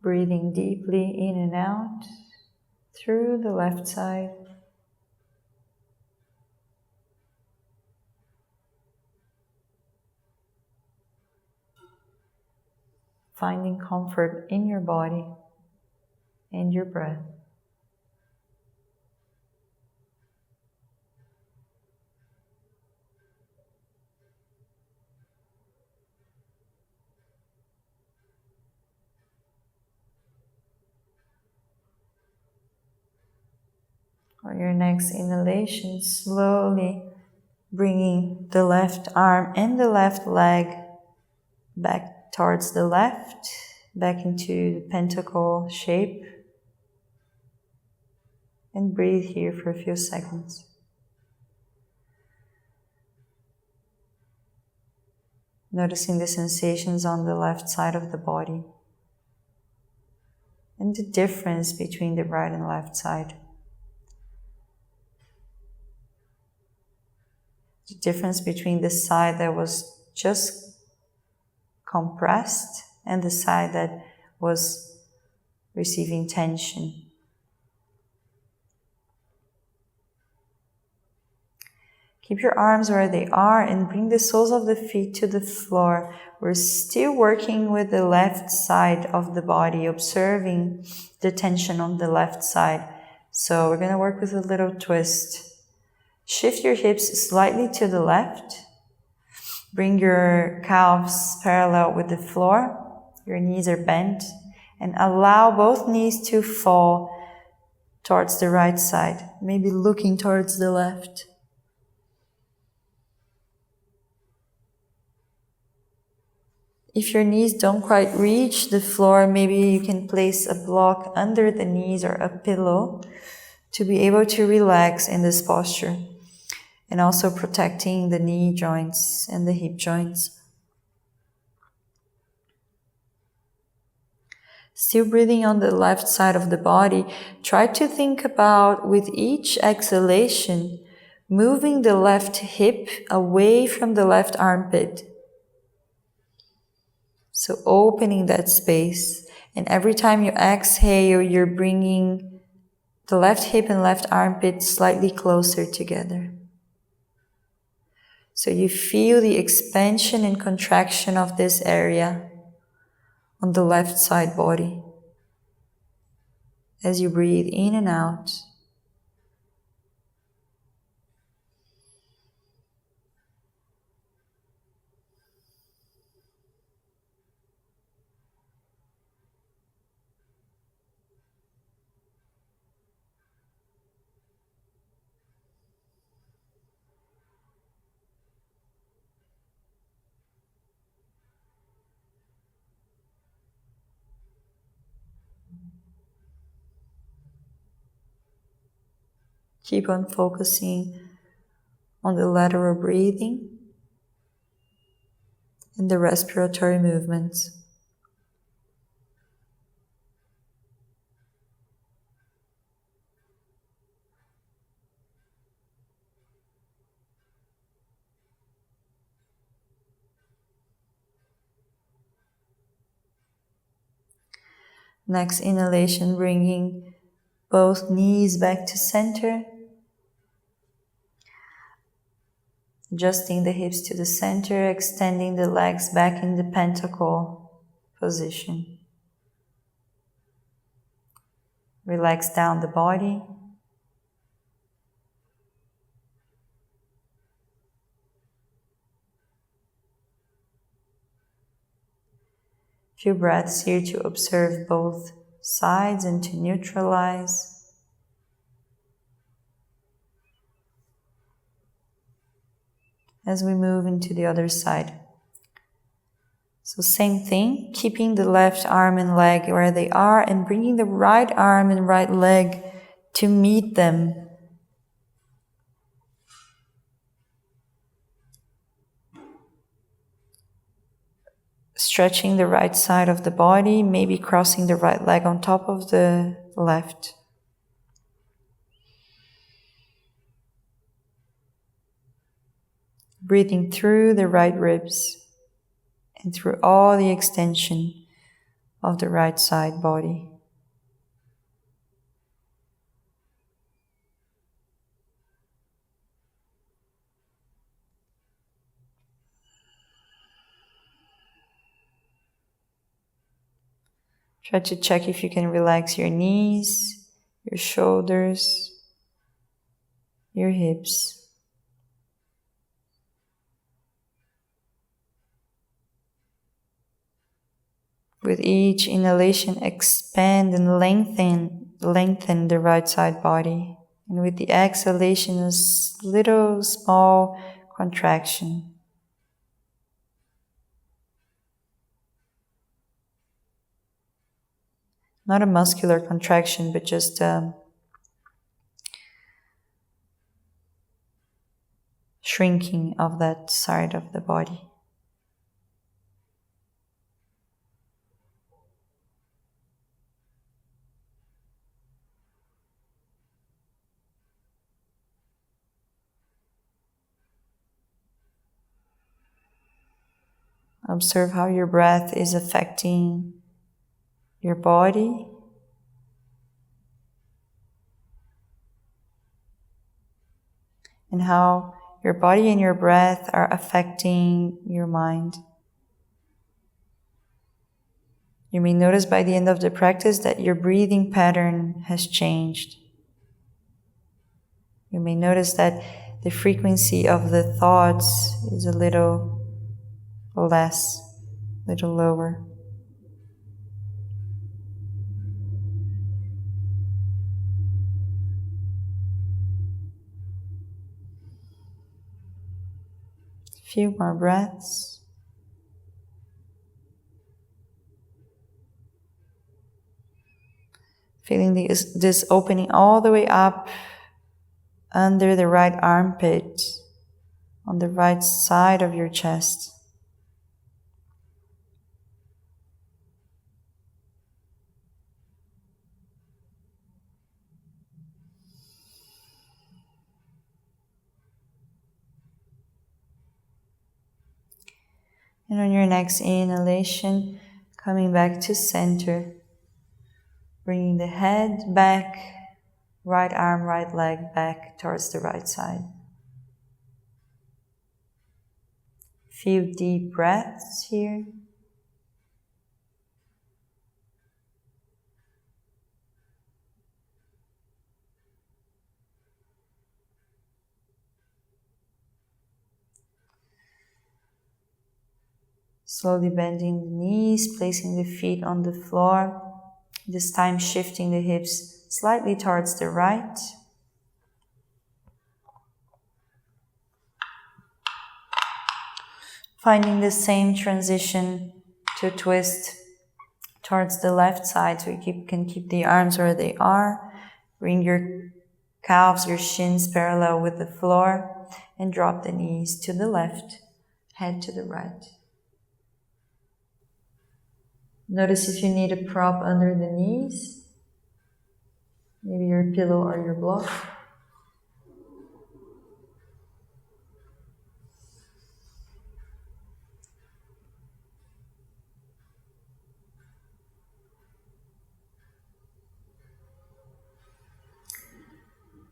Breathing deeply in and out through the left side. Finding comfort in your body and your breath. On your next inhalation, slowly bringing the left arm and the left leg back towards the left, back into the pentacle shape. And breathe here for a few seconds. Noticing the sensations on the left side of the body. And the difference between the right and left side. The difference between the side that was just compressed and the side that was receiving tension. Keep your arms where they are and bring the soles of the feet to the floor. We're still working with the left side of the body, observing the tension on the left side. So we're going to work with a little twist. Shift your hips slightly to the left. Bring your calves parallel with the floor. Your knees are bent. And allow both knees to fall towards the right side, maybe looking towards the left. If your knees don't quite reach the floor, maybe you can place a block under the knees or a pillow to be able to relax in this posture, and also protecting the knee joints and the hip joints. Still breathing on the left side of the body, try to think about, with each exhalation, moving the left hip away from the left armpit. So opening that space, and every time you exhale, you're bringing the left hip and left armpit slightly closer together. So you feel the expansion and contraction of this area on the left side body as you breathe in and out. Keep on focusing on the lateral breathing and the respiratory movements. Next inhalation, bringing both knees back to center, adjusting the hips to the center, extending the legs back in the pentacle position. Relax down the body. Few breaths here to observe both sides and to neutralize. As we move into the other side. So same thing, keeping the left arm and leg where they are and bringing the right arm and right leg to meet them. Stretching the right side of the body, maybe crossing the right leg on top of the left. Breathing through the right ribs and through all the extension of the right side body. Try to check if you can relax your knees, your shoulders, your hips. With each inhalation, expand and lengthen the right side body. And with the exhalation, a little small contraction. Not a muscular contraction, but just a shrinking of that side of the body. Observe how your breath is affecting your body. And how your body and your breath are affecting your mind. You may notice by the end of the practice that your breathing pattern has changed. You may notice that the frequency of the thoughts is a little less, a little lower. A few more breaths. Feeling this opening all the way up under the right armpit, on the right side of your chest. And on your next inhalation, coming back to center, bringing the head back, right arm, right leg back towards the right side. Few deep breaths here. Slowly bending the knees, placing the feet on the floor. This time shifting the hips slightly towards the right. Finding the same transition to twist towards the left side, so you can keep the arms where they are. Bring your calves, your shins parallel with the floor, and drop the knees to the left, head to the right. Notice if you need a prop under the knees, maybe your pillow or your block.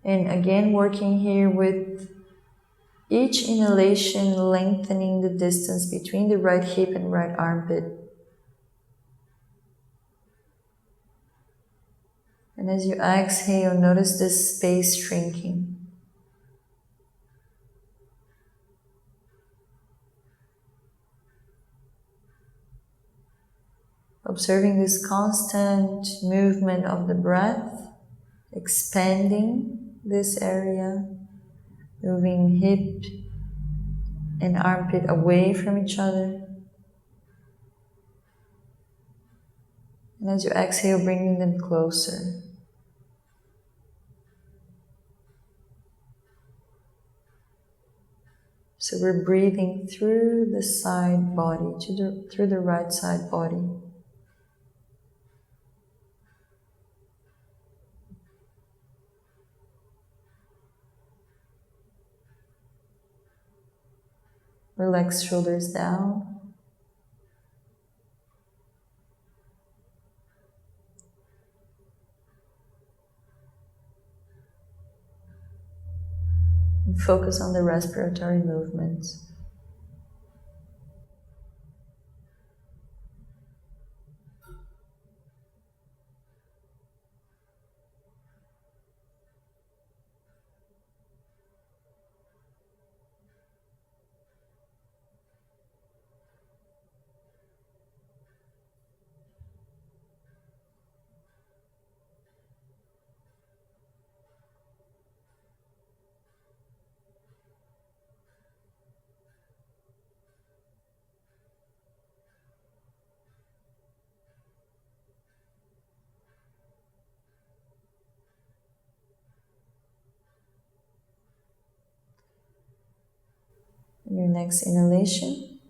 And again, working here with each inhalation, lengthening the distance between the right hip and right armpit. And as you exhale, notice this space shrinking. Observing this constant movement of the breath, expanding this area, moving hip and armpit away from each other. And as you exhale, bringing them closer. So we're breathing through the side body, through the right side body. Relax shoulders down. And focus on the respiratory movements. And your next inhalation,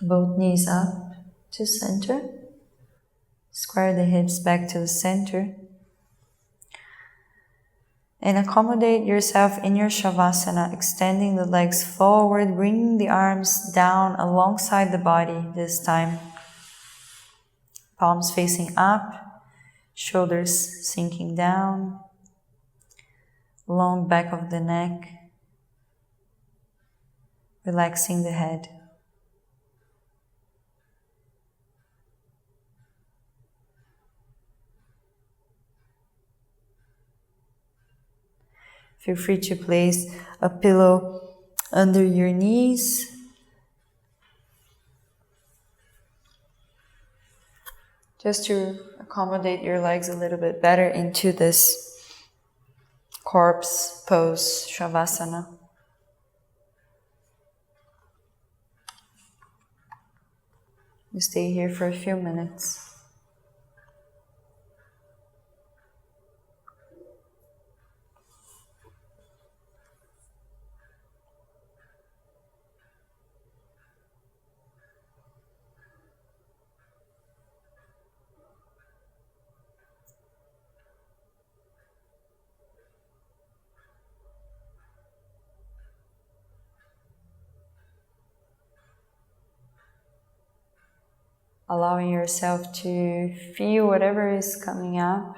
both knees up to center. Square the hips back to the center. And accommodate yourself in your Shavasana, extending the legs forward, bringing the arms down alongside the body this time. Palms facing up, shoulders sinking down, long back of the neck, relaxing the head. Feel free to place a pillow under your knees. Just to accommodate your legs a little bit better into this corpse pose, Shavasana. You stay here for a few minutes. allowing yourself to feel whatever is coming up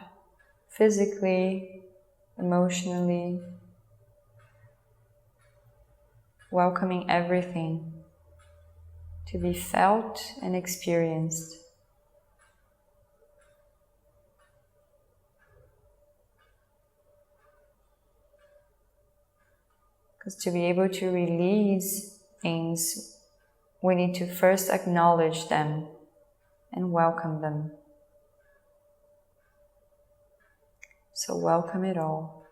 physically, emotionally, welcoming everything to be felt and experienced. Because to be able to release things, we need to first acknowledge them and welcome them. So welcome it all.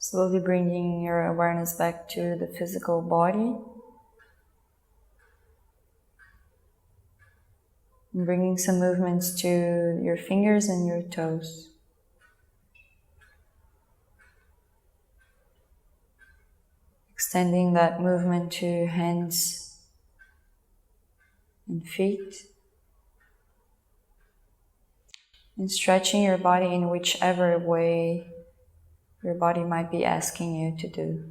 Slowly bringing your awareness back to the physical body. And bringing some movements to your fingers and your toes. Extending that movement to hands and feet. And stretching your body in whichever way your body might be asking you to do.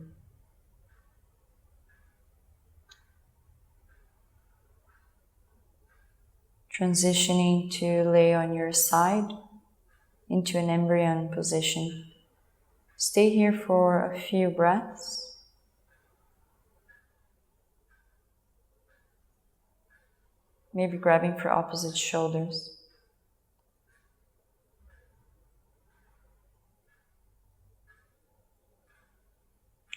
Transitioning to lay on your side into an embryo position. Stay here for a few breaths. Maybe grabbing for opposite shoulders.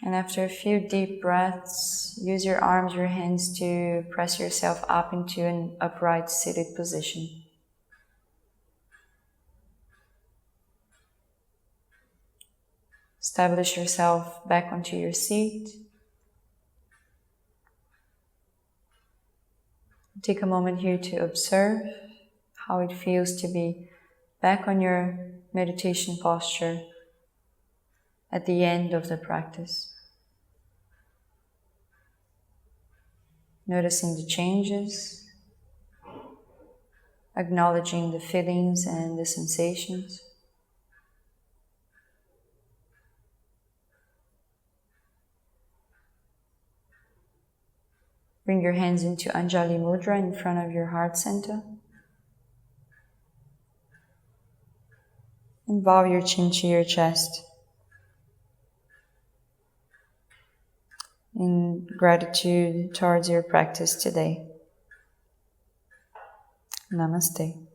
And after a few deep breaths, use your arms, your hands to press yourself up into an upright seated position. Establish yourself back onto your seat. Take a moment here to observe how it feels to be back on your meditation posture at the end of the practice. Noticing the changes, acknowledging the feelings and the sensations. Bring your hands into Anjali Mudra in front of your heart center. And bow your chin to your chest in gratitude towards your practice today. Namaste.